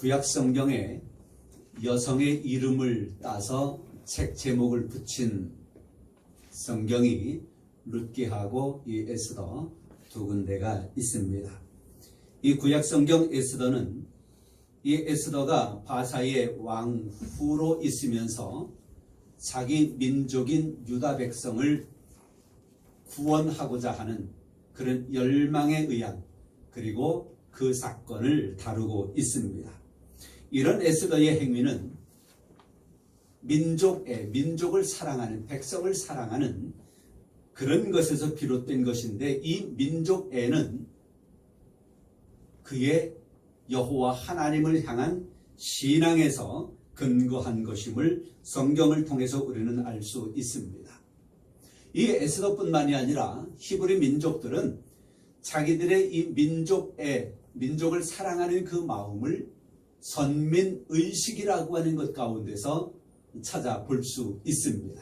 구약 성경에 여성의 이름을 따서 책 제목을 붙인 성경이 룻기하고 이 에스더 두 군데가 있습니다. 이 구약 성경 에스더는 이 에스더가 바사의 왕후로 있으면서 자기 민족인 유다 백성을 구원하고자 하는 그런 열망에 의한 그리고 그 사건을 다루고 있습니다. 이런 에스더의 행위는 민족을 사랑하는, 백성을 사랑하는 그런 것에서 비롯된 것인데, 이 민족애는 그의 여호와 하나님을 향한 신앙에서 근거한 것임을 성경을 통해서 우리는 알 수 있습니다. 이 에스더뿐만이 아니라 히브리 민족들은 자기들의 이 민족을 사랑하는 그 마음을 선민의식이라고 하는 것 가운데서 찾아볼 수 있습니다.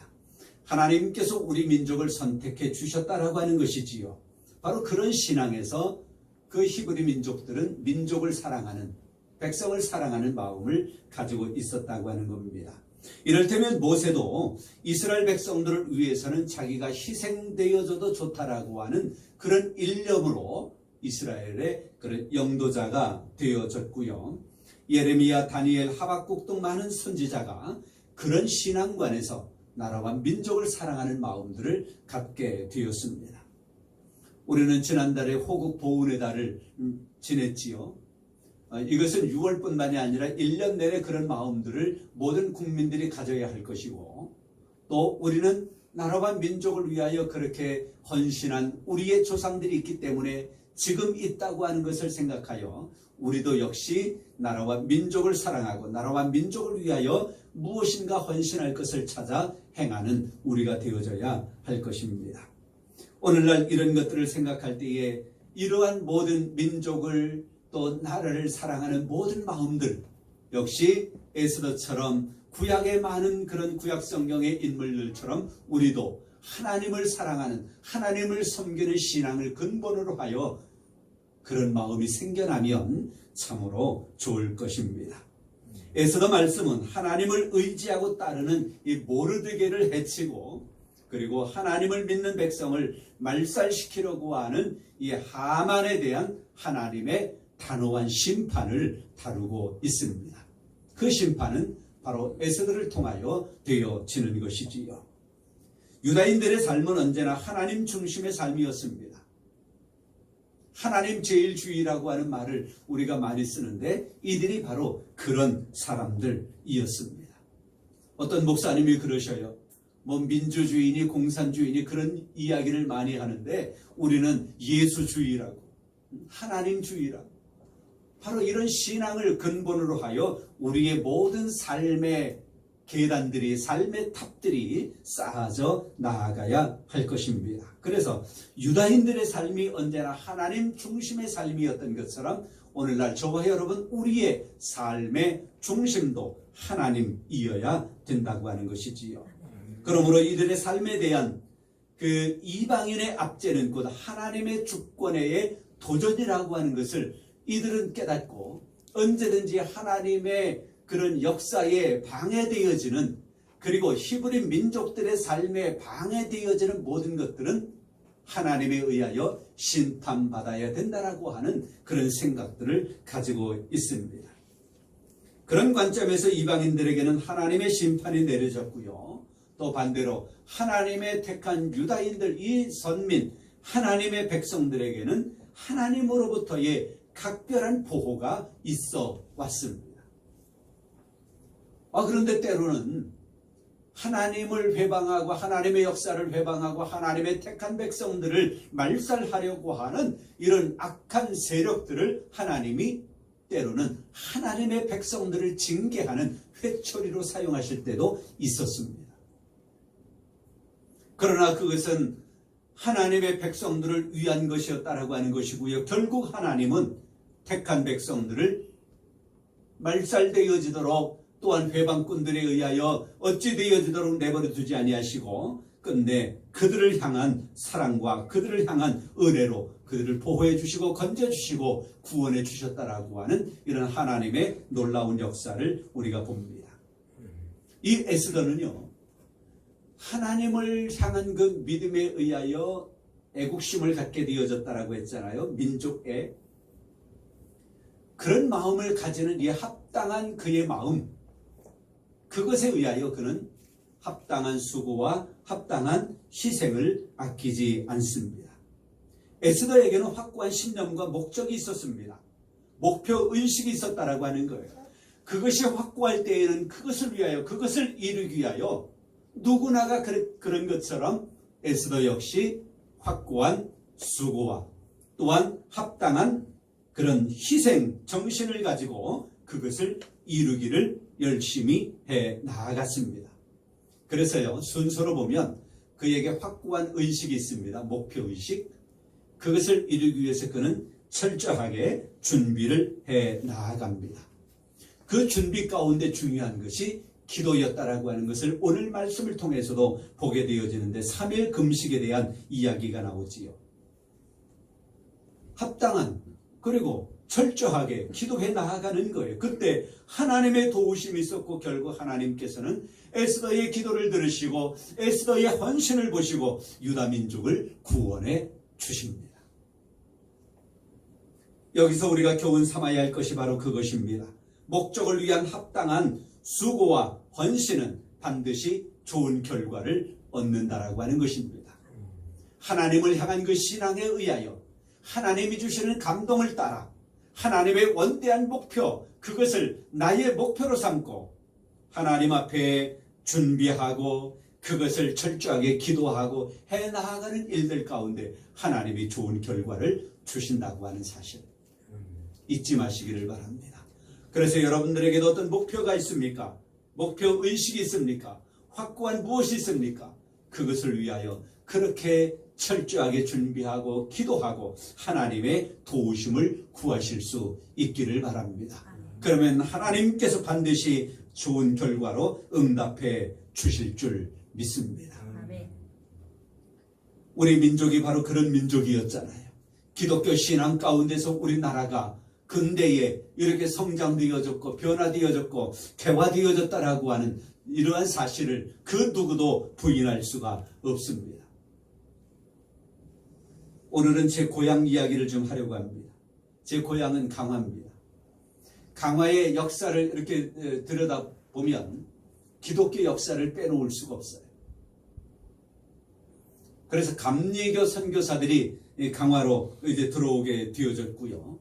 하나님께서 우리 민족을 선택해 주셨다라고 하는 것이지요. 바로 그런 신앙에서 그 히브리 민족들은 민족을 사랑하는, 백성을 사랑하는 마음을 가지고 있었다고 하는 겁니다. 이를테면 모세도 이스라엘 백성들을 위해서는 자기가 희생되어져도 좋다라고 하는 그런 일념으로 이스라엘의 그런 영도자가 되어졌고요. 예레미야, 다니엘, 하박국 등 많은 선지자가 그런 신앙관에서 나라와 민족을 사랑하는 마음들을 갖게 되었습니다. 우리는 지난달에 호국 보훈의 달을 지냈지요. 이것은 6월뿐만이 아니라 1년 내내 그런 마음들을 모든 국민들이 가져야 할 것이고, 또 우리는 나라와 민족을 위하여 그렇게 헌신한 우리의 조상들이 있기 때문에 지금 있다고 하는 것을 생각하여 우리도 역시 나라와 민족을 사랑하고 나라와 민족을 위하여 무엇인가 헌신할 것을 찾아 행하는 우리가 되어져야 할 것입니다. 오늘날 이런 것들을 생각할 때에 이러한 모든 민족을 또 나라를 사랑하는 모든 마음들, 역시 에스더처럼 구약의 많은 그런 구약 성경의 인물들처럼 우리도 하나님을 사랑하는, 하나님을 섬기는 신앙을 근본으로 하여 그런 마음이 생겨나면 참으로 좋을 것입니다. 에스더 말씀은 하나님을 의지하고 따르는 이 모르드게를 해치고, 그리고 하나님을 믿는 백성을 말살시키려고 하는 이 하만에 대한 하나님의 단호한 심판을 다루고 있습니다. 그 심판은 바로 에스더를 통하여 되어지는 것이지요. 유다인들의 삶은 언제나 하나님 중심의 삶이었습니다. 하나님 제일주의라고 하는 말을 우리가 많이 쓰는데 이들이 바로 그런 사람들이었습니다. 어떤 목사님이 그러셔요. 민주주의니 공산주의니 그런 이야기를 많이 하는데 우리는 예수주의라고, 하나님주의라고, 바로 이런 신앙을 근본으로 하여 우리의 모든 삶의 계단들이, 삶의 탑들이 쌓아져 나아가야 할 것입니다. 그래서 유다인들의 삶이 언제나 하나님 중심의 삶이었던 것처럼 오늘날 저와 여러분 우리의 삶의 중심도 하나님이어야 된다고 하는 것이지요. 그러므로 이들의 삶에 대한 그 이방인의 압제는 곧 하나님의 주권의 도전이라고 하는 것을 이들은 깨닫고, 언제든지 하나님의 그런 역사에 방해되어지는, 그리고 히브리 민족들의 삶에 방해되어지는 모든 것들은 하나님에 의하여 심판받아야 된다라고 하는 그런 생각들을 가지고 있습니다. 그런 관점에서 이방인들에게는 하나님의 심판이 내려졌고요. 또 반대로 하나님의 택한 유다인들, 이 선민, 하나님의 백성들에게는 하나님으로부터의 각별한 보호가 있어 왔습니다. 그런데 때로는 하나님을 회방하고 하나님의 역사를 회방하고 하나님의 택한 백성들을 말살하려고 하는 이런 악한 세력들을 하나님이 때로는 하나님의 백성들을 징계하는 회초리로 사용하실 때도 있었습니다. 그러나 그것은 하나님의 백성들을 위한 것이었다라고 하는 것이고요. 결국 하나님은 택한 백성들을 말살되어지도록, 또한 회방꾼들에 의하여 어찌 되어지도록 내버려 두지 아니하시고 끝내 그들을 향한 사랑과 그들을 향한 은혜로 그들을 보호해 주시고 건져 주시고 구원해 주셨다라고 하는 이런 하나님의 놀라운 역사를 우리가 봅니다. 이 에스더는요, 하나님을 향한 그 믿음에 의하여 애국심을 갖게 되어졌다라고 했잖아요. 민족에 그런 마음을 가지는 이 합당한 그의 마음, 그것에 의하여 그는 합당한 수고와 합당한 희생을 아끼지 않습니다. 에스더에게는 확고한 신념과 목적이 있었습니다. 목표 의식이 있었다라고 하는 거예요. 그것이 확고할 때에는 그것을 위하여, 그것을 이루기 위하여 누구나가 그런 것처럼 에스더 역시 확고한 수고와 또한 합당한 그런 희생 정신을 가지고 그것을 이루기를 열심히 해 나아갔습니다. 그래서요, 순서로 보면 그에게 확고한 의식이 있습니다. 목표의식. 그것을 이루기 위해서 그는 철저하게 준비를 해 나아갑니다. 그 준비 가운데 중요한 것이 기도였다라고 하는 것을 오늘 말씀을 통해서도 보게 되어지는데 3일 금식에 대한 이야기가 나오지요. 합당한 그리고 철저하게 기도해 나아가는 거예요. 그때 하나님의 도우심이 있었고 결국 하나님께서는 에스더의 기도를 들으시고 에스더의 헌신을 보시고 유다 민족을 구원해 주십니다. 여기서 우리가 교훈 삼아야 할 것이 바로 그것입니다. 목적을 위한 합당한 수고와 헌신은 반드시 좋은 결과를 얻는다라고 하는 것입니다. 하나님을 향한 그 신앙에 의하여 하나님이 주시는 감동을 따라 하나님의 원대한 목표, 그것을 나의 목표로 삼고 하나님 앞에 준비하고 그것을 철저하게 기도하고 해 나아가는 일들 가운데 하나님이 좋은 결과를 주신다고 하는 사실 잊지 마시기를 바랍니다. 그래서 여러분들에게도 어떤 목표가 있습니까? 목표 의식이 있습니까? 확고한 무엇이 있습니까? 그것을 위하여 그렇게 철저하게 준비하고 기도하고 하나님의 도우심을 구하실 수 있기를 바랍니다. 그러면 하나님께서 반드시 좋은 결과로 응답해 주실 줄 믿습니다. 우리 민족이 바로 그런 민족이었잖아요. 기독교 신앙 가운데서 우리나라가 근대에 이렇게 성장되어졌고 변화되어졌고 개화되어졌다라고 하는 이러한 사실을 그 누구도 부인할 수가 없습니다. 오늘은 제 고향 이야기를 좀 하려고 합니다. 제 고향은 강화입니다. 강화의 역사를 이렇게 들여다보면 기독교 역사를 빼놓을 수가 없어요. 그래서 감리교 선교사들이 강화로 이제 들어오게 되어졌고요.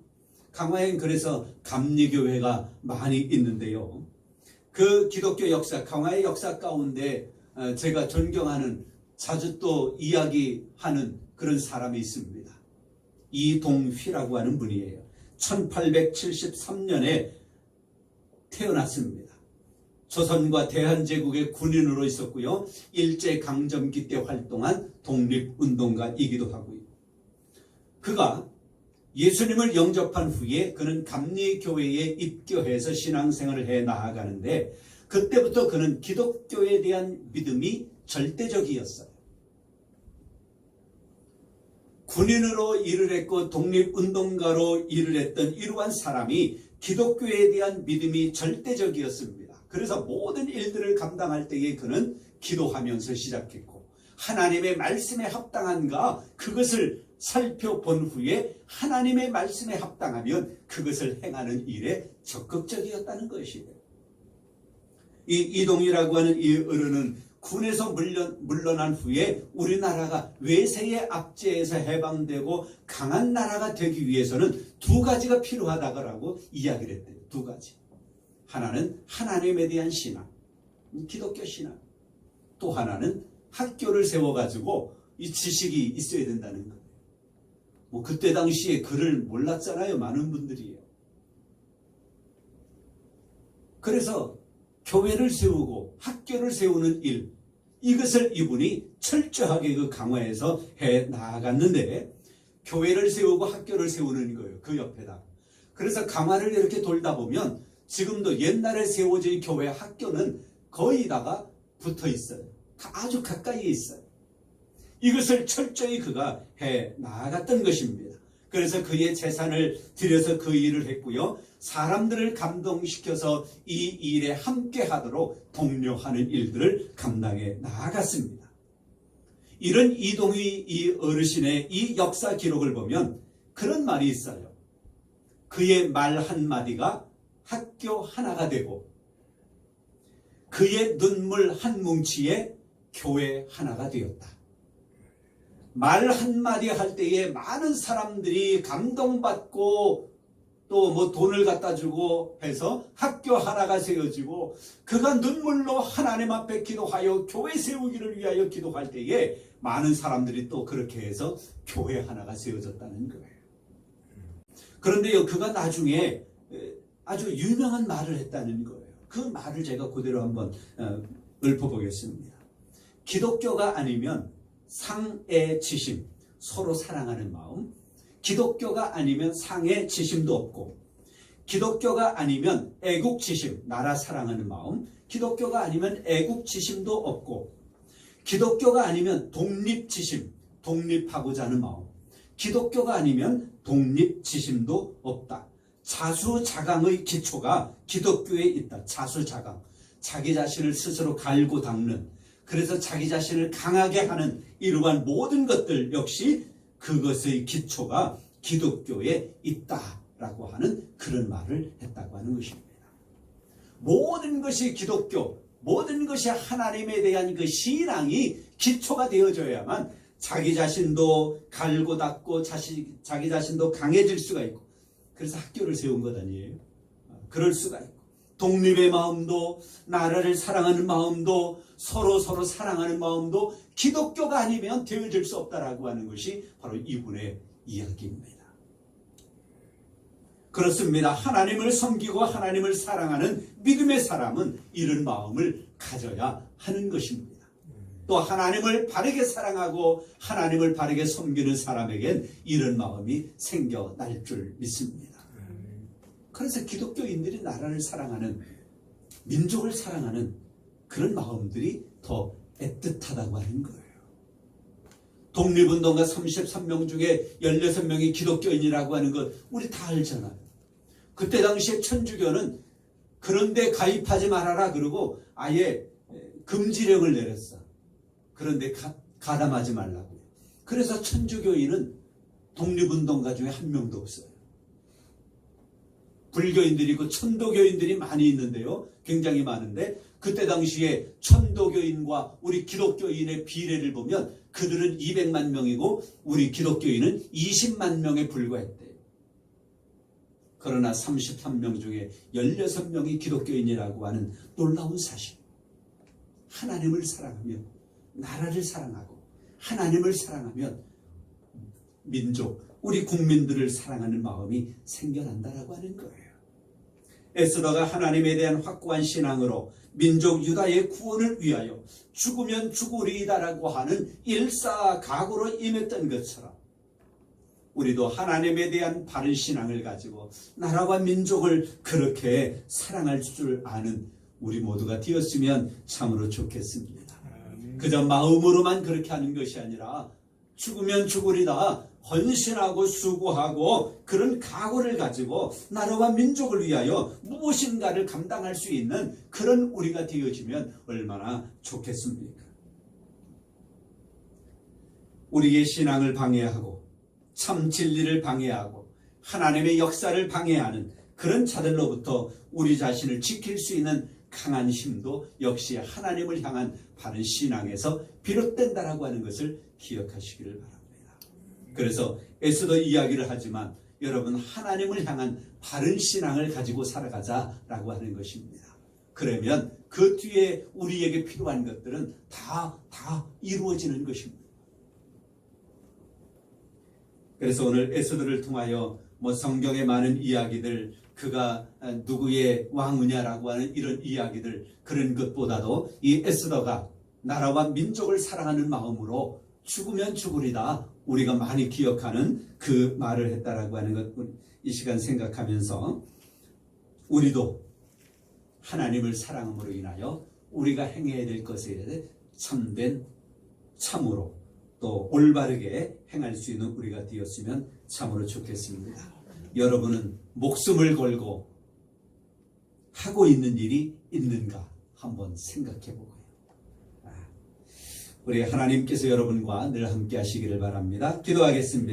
강화엔 그래서 감리교회가 많이 있는데요. 그 기독교 역사, 강화의 역사 가운데 제가 존경하는, 자주 또 이야기하는 그런 사람이 있습니다. 이동휘라고 하는 분이에요. 1873년에 태어났습니다. 조선과 대한제국의 군인으로 있었고요. 일제강점기 때 활동한 독립운동가이기도 하고요. 그가 예수님을 영접한 후에 그는 감리교회에 입교해서 신앙생활을 해 나아가는데 그때부터 그는 기독교에 대한 믿음이 절대적이었어요. 군인으로 일을 했고 독립운동가로 일을 했던 이러한 사람이 기독교에 대한 믿음이 절대적이었습니다. 그래서 모든 일들을 감당할 때에 그는 기도하면서 시작했고 하나님의 말씀에 합당한가 그것을 살펴본 후에 하나님의 말씀에 합당하면 그것을 행하는 일에 적극적이었다는 것이에요. 이 이동이라고 하는 이 어른은 군에서 물러난 후에 우리나라가 외세의 압제에서 해방되고 강한 나라가 되기 위해서는 두 가지가 필요하다고 이야기를 했대요. 두 가지. 하나는 하나님에 대한 신앙, 기독교 신앙. 또 하나는 학교를 세워가지고 이 지식이 있어야 된다는 거예요. 뭐 그때 당시에 글을 몰랐잖아요. 많은 분들이요. 그래서 교회를 세우고 학교를 세우는 일, 이것을 이분이 철저하게 그 강화에서 해 나아갔는데 교회를 세우고 학교를 세우는 거예요. 그 옆에다. 그래서 강화를 이렇게 돌다 보면 지금도 옛날에 세워진 교회 학교는 거의 다가 붙어 있어요. 아주 가까이에 있어요. 이것을 철저히 그가 해 나아갔던 것입니다. 그래서 그의 재산을 들여서 그 일을 했고요. 사람들을 감동시켜서 이 일에 함께 하도록 독려하는 일들을 감당해 나아갔습니다. 이런 이동희 이 어르신의 이 역사 기록을 보면 그런 말이 있어요. 그의 말 한마디가 학교 하나가 되고 그의 눈물 한 뭉치에 교회 하나가 되었다. 말 한마디 할 때에 많은 사람들이 감동받고 또 뭐 돈을 갖다 주고 해서 학교 하나가 세워지고 그가 눈물로 하나님 앞에 기도하여 교회 세우기를 위하여 기도할 때에 많은 사람들이 또 그렇게 해서 교회 하나가 세워졌다는 거예요. 그런데요, 그가 나중에 아주 유명한 말을 했다는 거예요. 그 말을 제가 그대로 한번 읊어보겠습니다. 기독교가 아니면 상애지심, 서로 사랑하는 마음, 기독교가 아니면 상애지심도 없고, 기독교가 아니면 애국지심, 나라 사랑하는 마음, 기독교가 아니면 애국지심도 없고, 기독교가 아니면 독립지심, 독립하고자 하는 마음, 기독교가 아니면 독립지심도 없다. 자수자강의 기초가 기독교에 있다. 자수자강, 자기 자신을 스스로 갈고 닦는, 그래서 자기 자신을 강하게 하는 이러한 모든 것들 역시 그것의 기초가 기독교에 있다라고 하는 그런 말을 했다고 하는 것입니다. 모든 것이 기독교, 모든 것이 하나님에 대한 그 신앙이 기초가 되어져야만 자기 자신도 갈고 닦고 자기 자신도 강해질 수가 있고, 그래서 학교를 세운 것 아니에요. 그럴 수가 있고, 독립의 마음도 나라를 사랑하는 마음도 서로 사랑하는 마음도 기독교가 아니면 되어질 수 없다라고 하는 것이 바로 이분의 이야기입니다. 그렇습니다. 하나님을 섬기고 하나님을 사랑하는 믿음의 사람은 이런 마음을 가져야 하는 것입니다. 또 하나님을 바르게 사랑하고 하나님을 바르게 섬기는 사람에겐 이런 마음이 생겨날 줄 믿습니다. 그래서 기독교인들이 나라를 사랑하는, 민족을 사랑하는 그런 마음들이 더 애틋하다고 하는 거예요. 독립운동가 33명 중에 16명이 기독교인이라고 하는 것 우리 다 알잖아요. 그때 당시에 천주교는 그런데 가입하지 말아라 그러고 아예 금지령을 내렸어. 그런데 가담하지 말라고요. 그래서 천주교인은 독립운동가 중에 한 명도 없어요. 불교인들이 있고 천도교인들이 많이 있는데요. 굉장히 많은데 그때 당시에 천도교인과 우리 기독교인의 비례를 보면 그들은 200만 명이고 우리 기독교인은 20만 명에 불과했대요. 그러나 33명 중에 16명이 기독교인이라고 하는 놀라운 사실. 하나님을 사랑하면, 나라를 사랑하고 하나님을 사랑하면 민족, 우리 국민들을 사랑하는 마음이 생겨난다라고 하는 거예요. 에스더가 하나님에 대한 확고한 신앙으로 민족 유다의 구원을 위하여 죽으면 죽으리이다라고 하는 일사각오로 임했던 것처럼 우리도 하나님에 대한 바른 신앙을 가지고 나라와 민족을 그렇게 사랑할 줄 아는 우리 모두가 되었으면 참으로 좋겠습니다. 그저 마음으로만 그렇게 하는 것이 아니라 죽으면 죽으리다 헌신하고 수고하고 그런 각오를 가지고 나라와 민족을 위하여 무엇인가를 감당할 수 있는 그런 우리가 되어지면 얼마나 좋겠습니까? 우리의 신앙을 방해하고 참 진리를 방해하고 하나님의 역사를 방해하는 그런 자들로부터 우리 자신을 지킬 수 있는 강한 힘도 역시 하나님을 향한 바른 신앙에서 비롯된다라고 하는 것을 기억하시기를 바랍니다. 그래서 에스더 이야기를 하지만 여러분, 하나님을 향한 바른 신앙을 가지고 살아가자라고 하는 것입니다. 그러면 그 뒤에 우리에게 필요한 것들은 다 이루어지는 것입니다. 그래서 오늘 에스더를 통하여 성경의 많은 이야기들, 그가 누구의 왕후냐라고 하는 이런 이야기들, 그런 것보다도 이 에스더가 나라와 민족을 사랑하는 마음으로 죽으면 죽으리다 우리가 많이 기억하는 그 말을 했다라고 하는 것, 이 시간 생각하면서 우리도 하나님을 사랑함으로 인하여 우리가 행해야 될 것에 대해 참된, 참으로 또 올바르게 행할 수 있는 우리가 되었으면 참으로 좋겠습니다. 여러분은 목숨을 걸고 하고 있는 일이 있는가 한번 생각해 보고요. 우리 하나님께서 여러분과 늘 함께 하시기를 바랍니다. 기도하겠습니다.